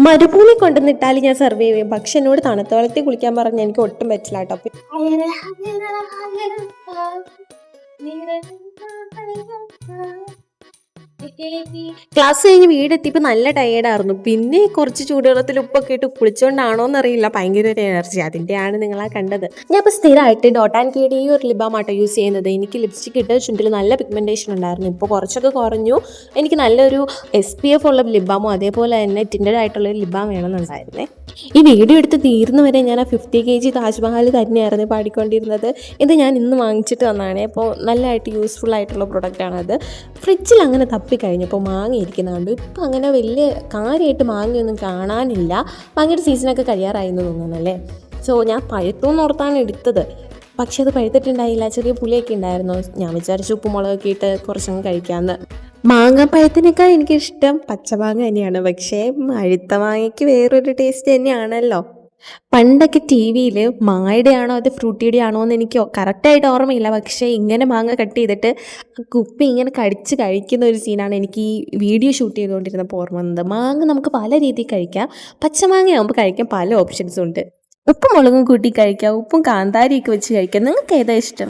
മരുഭൂമി കൊണ്ടുവന്നിട്ടാൽ ഞാൻ സർവൈവ് ചെയ്യും. പക്ഷെ എന്നോട് തണുത്ത വെള്ളത്തിൽ കുളിക്കാൻ പറഞ്ഞാൽ എനിക്ക് ഒട്ടും പറ്റില്ല കേട്ടോ. ക്ലാസ് കഴിഞ്ഞ് വീടെത്തിയപ്പോൾ നല്ല ടയേർഡായിരുന്നു. പിന്നെ കുറച്ച് ചൂടുവെള്ളത്തിൽ ഉപ്പൊക്കെ ഇട്ട് കുളിച്ചോണ്ടാണോ എന്നറിയില്ല, ഭയങ്കര ഒരു എനർജി. അതിൻ്റെയാണ് നിങ്ങളാ കണ്ടത്. ഞാൻ ഇപ്പോൾ സ്ഥിരമായിട്ട് ഡോട്ട് ആൻഡ് കീയുടെ ഈ ഒരു ലിബാമാട്ടോ യൂസ് ചെയ്യുന്നത്. എനിക്ക് ലിപ്സ്റ്റിക് ഇട്ട് ചുണ്ടിൽ നല്ല പിഗ്മെൻറ്റേഷൻ ഉണ്ടായിരുന്നു. ഇപ്പോൾ കുറച്ചൊക്കെ കുറഞ്ഞു. എനിക്ക് നല്ലൊരു SPF ഉള്ള ലിബാമോ അതേപോലെ തന്നെ ടിൻഡഡ് ആയിട്ടുള്ളൊരു ലിബാം വേണമെന്നുണ്ടായിരുന്നേ. ഈ വീഡിയോ എടുത്ത് തീർന്നു വരെ ഞാൻ ആ 50 kg താജ്മഹൽ തന്നെയായിരുന്നു പാടിക്കൊണ്ടിരുന്നത്. ഇത് ഞാൻ ഇന്ന് വാങ്ങിച്ചിട്ട് വന്നതാണ്. അപ്പോൾ നല്ലതായിട്ട് യൂസ്ഫുൾ ആയിട്ടുള്ള പ്രൊഡക്റ്റാണത്. ഫ്രിഡ്ജിൽ അങ്ങനെ തപ്പിക്കഴിഞ്ഞപ്പോൾ മാങ്ങ ഇരിക്കുന്നുണ്ട്. ഇപ്പം അങ്ങനെ വലിയ കാര്യമായിട്ട് മാങ്ങയൊന്നും കാണാനില്ല. മാങ്ങയുടെ സീസണൊക്കെ കഴിയാറായിരുന്നു തോന്നുന്നല്ലേ. സോ ഞാൻ പഴുത്തുനിന്ന് ഓർത്താണ് എടുത്തത്. പക്ഷെ അത് പഴുത്തിട്ടുണ്ടായില്ല, ചെറിയ പുളിയൊക്കെ ഉണ്ടായിരുന്നു. ഞാൻ വിചാരിച്ചു ഉപ്പുമുളകൊക്കെ ഇട്ട് കുറച്ചങ്ങ് കഴിക്കാമെന്ന്. മാങ്ങാപ്പഴത്തിനേക്കാൾ എനിക്കിഷ്ടം പച്ചമാങ്ങ തന്നെയാണ്. പക്ഷേ പഴുത്ത മാങ്ങയ്ക്ക് വേറൊരു ടേസ്റ്റ് തന്നെയാണല്ലോ. പണ്ടൊക്കെ TV-യിൽ മാങ്ങയുടെ ആണോ അത് ഫ്രൂട്ടിയുടെ ആണോ എന്ന് എനിക്ക് കറക്റ്റായിട്ട് ഓർമ്മയില്ല. പക്ഷേ ഇങ്ങനെ മാങ്ങ കട്ട് ചെയ്തിട്ട് കുപ്പി ഇങ്ങനെ കടിച്ച് കഴിക്കുന്ന ഒരു സീനാണ് എനിക്ക് ഈ വീഡിയോ ഷൂട്ട് ചെയ്തുകൊണ്ടിരുന്നപ്പോൾ ഓർമ്മ വന്നത്. മാങ്ങ നമുക്ക് പല രീതിയിൽ കഴിക്കാം. പച്ചമാങ്ങയാകുമ്പോൾ കഴിക്കാൻ പല ഓപ്ഷൻസും ഉണ്ട്. ഉപ്പും മുളകും കൂട്ടി കഴിക്കാം, ഉപ്പും കാന്താരിയൊക്കെ വെച്ച് കഴിക്കാം. നിങ്ങൾക്ക് ഏതാ ഇഷ്ടം?